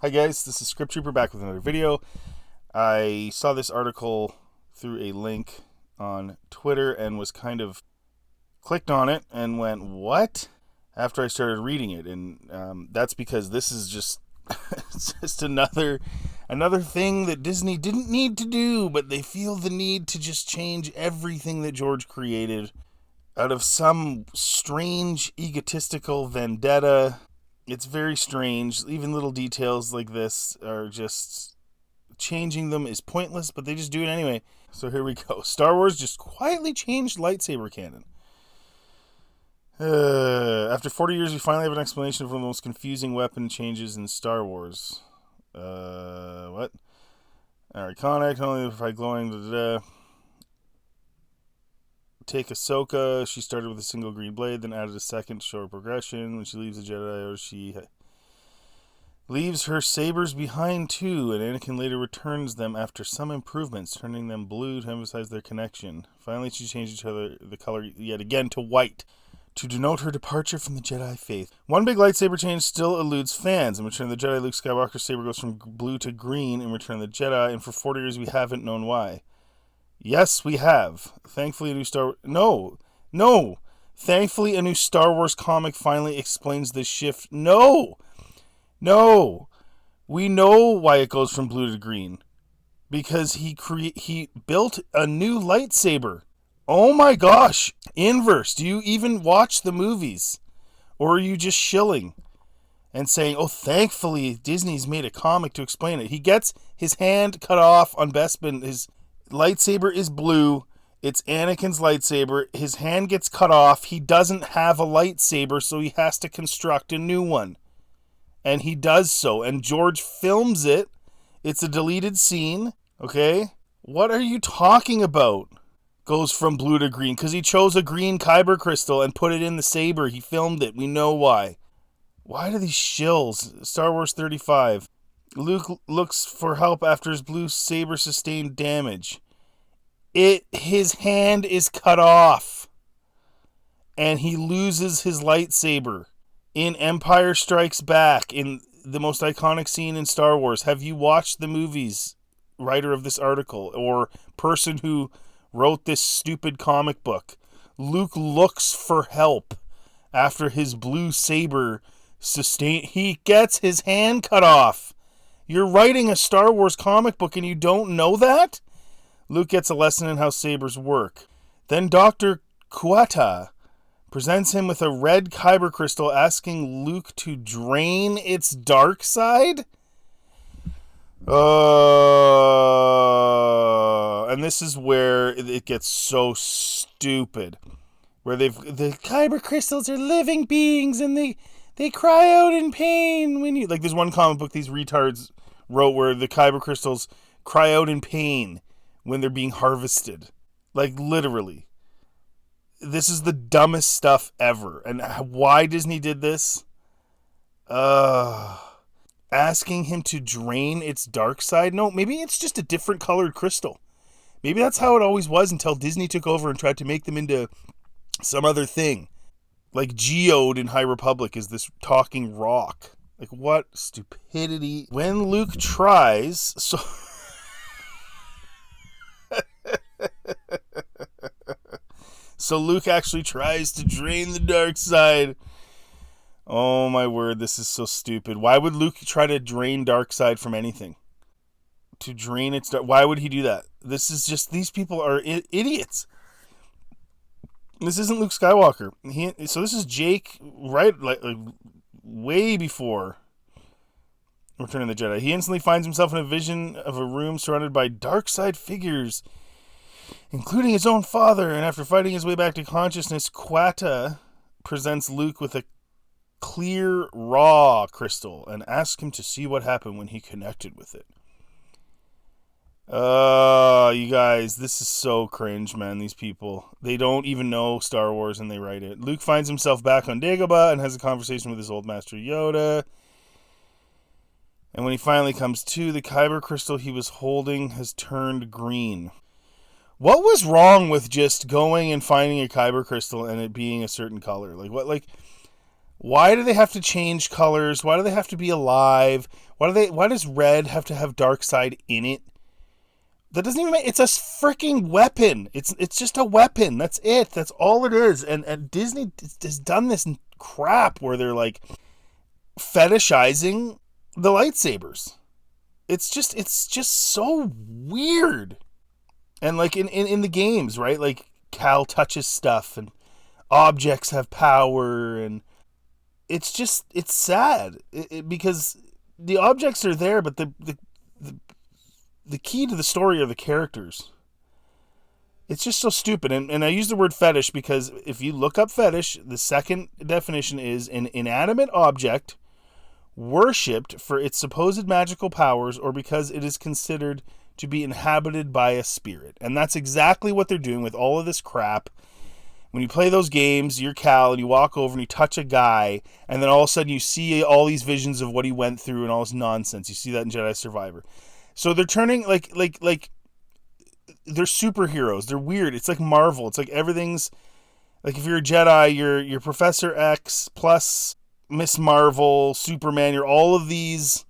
Hi guys, this is Script Trooper back with another video. I saw this article through a link on Twitter and was kind of clicked on it and went, what? After I started reading it. And that's because this is just it's just another thing that Disney didn't need to do, but they feel the need to just change everything that George created out of some strange egotistical vendetta. It's very strange. Even little details like this are just... changing them is pointless, but they just do it anyway. So here we go. Star Wars just quietly changed lightsaber canon. After 40 years, we finally have an explanation for the most confusing weapon changes in Star Wars. What? Alright, Connect, only if I glowing... Take Ahsoka. She started with a single green blade, then added a second to show her progression. When she leaves the Jedi, she leaves her sabers behind too, and Anakin later returns them after some improvements, turning them blue to emphasize their connection. Finally, she changed the color yet again to white to denote her departure from the Jedi faith. One big lightsaber change still eludes fans. In Return of the Jedi, Luke Skywalker's saber goes from blue to green in Return of the Jedi, and for 40 years we haven't known why. Yes, we have. Thankfully, a new Star... No! Thankfully, a new Star Wars comic finally explains this shift. No! We know why it goes from blue to green. Because he built a new lightsaber. Oh my gosh! Inverse. Do you even watch the movies? Or are you just shilling and saying, oh, thankfully, Disney's made a comic to explain it. He gets his hand cut off on Bespin. His lightsaber is blue. It's Anakin's lightsaber. His hand gets cut off. He doesn't have a lightsaber, so he has to construct a new one. And he does so. And George films it. It's a deleted scene. Okay? What are you talking about? Goes from blue to green. Because he chose a green Kyber crystal and put it in the saber. He filmed it. We know why. Why do these shills? Star Wars 35. Luke looks for help after his blue saber sustained damage. His hand is cut off. And he loses his lightsaber. In Empire Strikes Back, in the most iconic scene in Star Wars. Have you watched the movies, writer of this article, or person who wrote this stupid comic book? Luke looks for help after his blue saber he gets his hand cut off. You're writing a Star Wars comic book and you don't know that? Luke gets a lesson in how sabers work. Then Dr. Kuata presents him with a red Kyber crystal, asking Luke to drain its dark side? And this is where it gets so stupid. Where the Kyber crystals are living beings and they cry out in pain when you... Like, there's one comic book these retards wrote where the Kyber crystals cry out in pain when they're being harvested. Like, literally. This is the dumbest stuff ever. And why Disney did this? Asking him to drain its dark side? No, maybe it's just a different colored crystal. Maybe that's how it always was until Disney took over and tried to make them into some other thing. Like Geode in High Republic is this talking rock. Like, what stupidity. When Luke tries... So Luke actually tries to drain the dark side. Oh my word, this is so stupid. Why would Luke try to drain dark side from anything? To drain its dark... Why would he do that? This is just... These people are idiots. This isn't Luke Skywalker. So this is Jake, right? Like way before Return of the Jedi. He instantly finds himself in a vision of a room surrounded by dark side figures, including his own father, and after fighting his way back to consciousness, Quata presents Luke with a clear, raw crystal and asks him to see what happened when he connected with it. You guys, this is so cringe, man, these people. They don't even know Star Wars and they write it. Luke finds himself back on Dagobah and has a conversation with his old master Yoda. And when he finally comes to, the Kyber crystal he was holding has turned green. What was wrong with just going and finding a Kyber crystal and it being a certain color? Like, Why do they have to change colors? Why do they have to be alive? Why does red have to have dark side in it? That doesn't even make, it's a freaking weapon. It's just a weapon. That's it. That's all it is. And Disney has done this crap where they're like fetishizing the lightsabers. It's just so weird. And like in the games, right? Like Cal touches stuff and objects have power, and it's sad because the objects are there, but the key to the story are the characters. It's just so stupid. And I use the word fetish because if you look up fetish, the second definition is an inanimate object worshipped for its supposed magical powers or because it is considered to be inhabited by a spirit. And that's exactly what they're doing with all of this crap. When you play those games, you're Cal, and you walk over and you touch a guy, and then all of a sudden you see all these visions of what he went through and all this nonsense. You see that in Jedi Survivor. So they're turning like they're superheroes. They're weird. It's like Marvel. It's like everything's like if you're a Jedi, you're Professor X plus Miss Marvel, Superman. You're all of these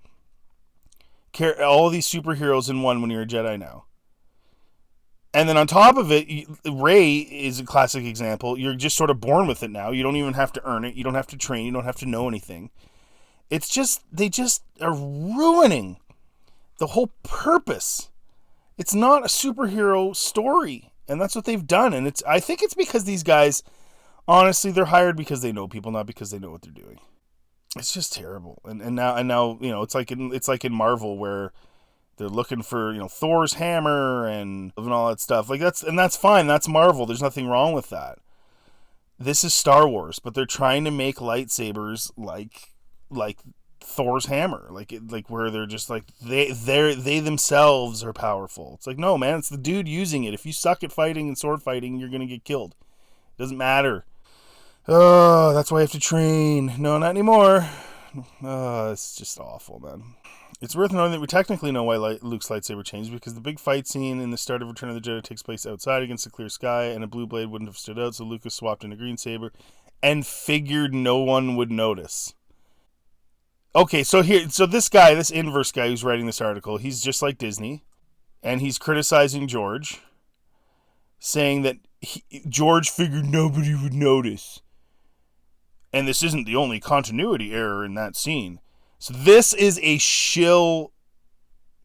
superheroes in one when you're a Jedi now. And then on top of it, Rey is a classic example. You're just sort of born with it now. You don't even have to earn it. You don't have to train. You don't have to know anything. It's just, they just are ruining the whole purpose. It's not a superhero story. And that's what they've done. And I think it's because these guys, honestly, they're hired because they know people, not because they know what they're doing. It's just terrible. And now, it's like in Marvel where they're looking for, Thor's hammer and all that stuff. Like that's fine. That's Marvel. There's nothing wrong with that. This is Star Wars, but they're trying to make lightsabers like Thor's hammer, like where they're just like they themselves are powerful. It's like, no, man, it's the dude using it. If you suck at fighting and sword fighting, you're gonna get killed. It doesn't matter. Oh, that's why I have to train. No, not anymore. Oh, it's just awful, man. It's worth noting that we technically know why Luke's lightsaber changed, because the big fight scene in the start of Return of the Jedi takes place outside against a clear sky, and a blue blade wouldn't have stood out, so Luke was swapped in a green saber, and figured no one would notice. Okay, so this Inverse guy who's writing this article, he's just like Disney, and he's criticizing George, saying that George figured nobody would notice. And this isn't the only continuity error in that scene. So this is a shill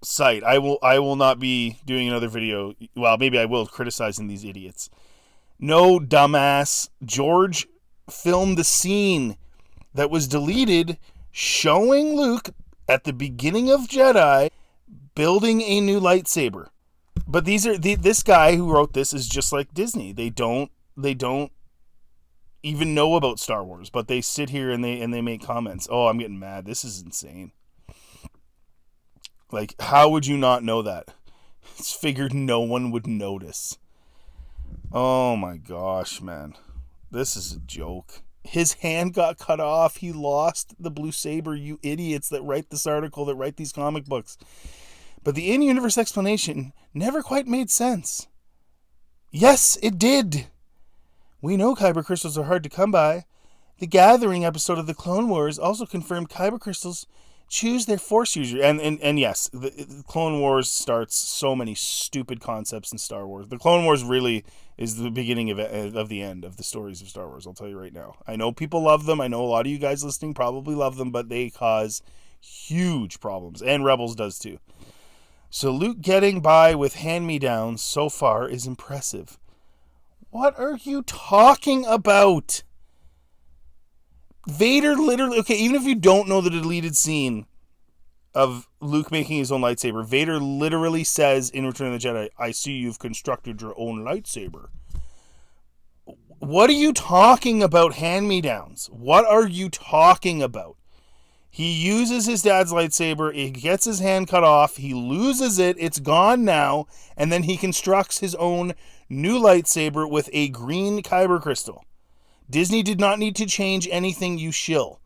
site. I will not be doing another video. Well, maybe I will, criticizing these idiots. No, dumbass. George filmed the scene that was deleted showing Luke at the beginning of Jedi building a new lightsaber. But this guy who wrote this is just like Disney. They don't even know about Star Wars, but they sit here and they make comments. Oh, I'm getting mad. This is insane. Like, how would you not know that? It's figured no one would notice. Oh my gosh, man. This is a joke. His hand got cut off. He lost the blue saber, you idiots that write this article, that write these comic books. But the in-universe explanation never quite made sense. Yes, it did. We know Kyber crystals are hard to come by. The Gathering episode of the Clone Wars also confirmed Kyber crystals choose their Force user. And yes, the Clone Wars starts so many stupid concepts in Star Wars. The Clone Wars really is the beginning of the end of the stories of Star Wars, I'll tell you right now. I know people love them. I know a lot of you guys listening probably love them, but they cause huge problems. And Rebels does too. So Luke getting by with hand-me-downs so far is impressive. What are you talking about? Vader literally... Okay, even if you don't know the deleted scene of Luke making his own lightsaber, Vader literally says in Return of the Jedi, I see you've constructed your own lightsaber. What are you talking about, hand-me-downs? What are you talking about? He uses his dad's lightsaber, he gets his hand cut off, he loses it, it's gone now, and then he constructs his own new lightsaber with a green Kyber crystal. Disney did not need to change anything, you shill.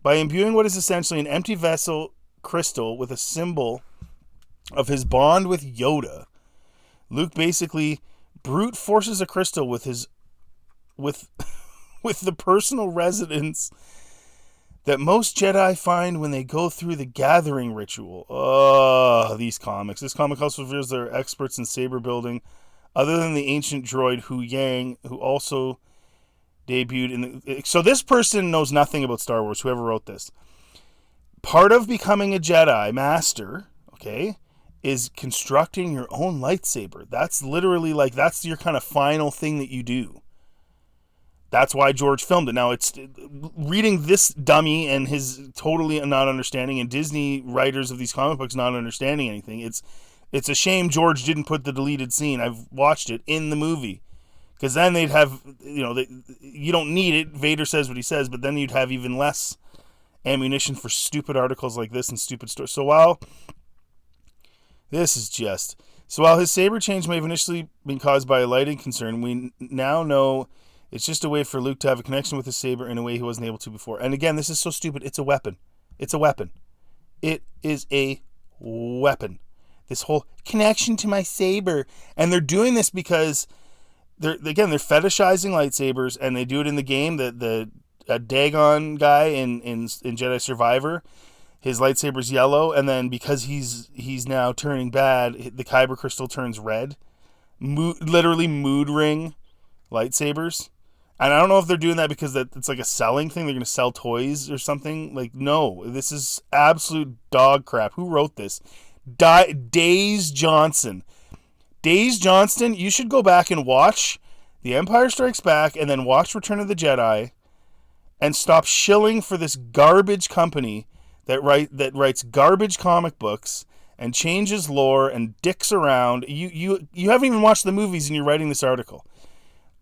By imbuing what is essentially an empty vessel crystal with a symbol of his bond with Yoda, Luke basically brute forces a crystal with the personal residence that most Jedi find when they go through the gathering ritual. Oh, these comics. This comic also reveals they're experts in saber building, other than the ancient droid Hu Yang, who also debuted in the... So this person knows nothing about Star Wars, whoever wrote this. Part of becoming a Jedi Master, okay, is constructing your own lightsaber. That's literally like, that's your kind of final thing that you do. That's why George filmed it. Now, it's reading this dummy and his totally not understanding, and Disney writers of these comic books not understanding anything. It's a shame George didn't put the deleted scene. I've watched it in the movie, because then they'd have, you don't need it. Vader says what he says, but then you'd have even less ammunition for stupid articles like this and stupid stories. So while his saber change may have initially been caused by a lighting concern, we now know it's just a way for Luke to have a connection with his saber in a way he wasn't able to before. And again, this is so stupid. It's a weapon. It's a weapon. It is a weapon. This whole connection to my saber. And they're doing this because they're fetishizing lightsabers, and they do it in the game. The Dagon guy in Jedi Survivor, his lightsaber's yellow, and then because he's now turning bad, the Kyber crystal turns red. Literally mood ring lightsabers. And I don't know if they're doing that because it's like a selling thing. They're going to sell toys or something. Like, no, this is absolute dog crap. Who wrote this? Days Johnston. Days Johnston, you should go back and watch The Empire Strikes Back and then watch Return of the Jedi and stop shilling for this garbage company that writes garbage comic books and changes lore and dicks around. You haven't even watched the movies and you're writing this article.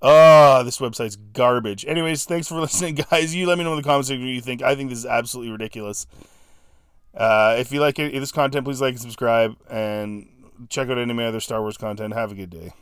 This website's garbage. Anyways, thanks for listening, guys. You let me know in the comments section what you think. I think this is absolutely ridiculous. If you like this content, please like and subscribe, and check out any of my other Star Wars content. Have a good day.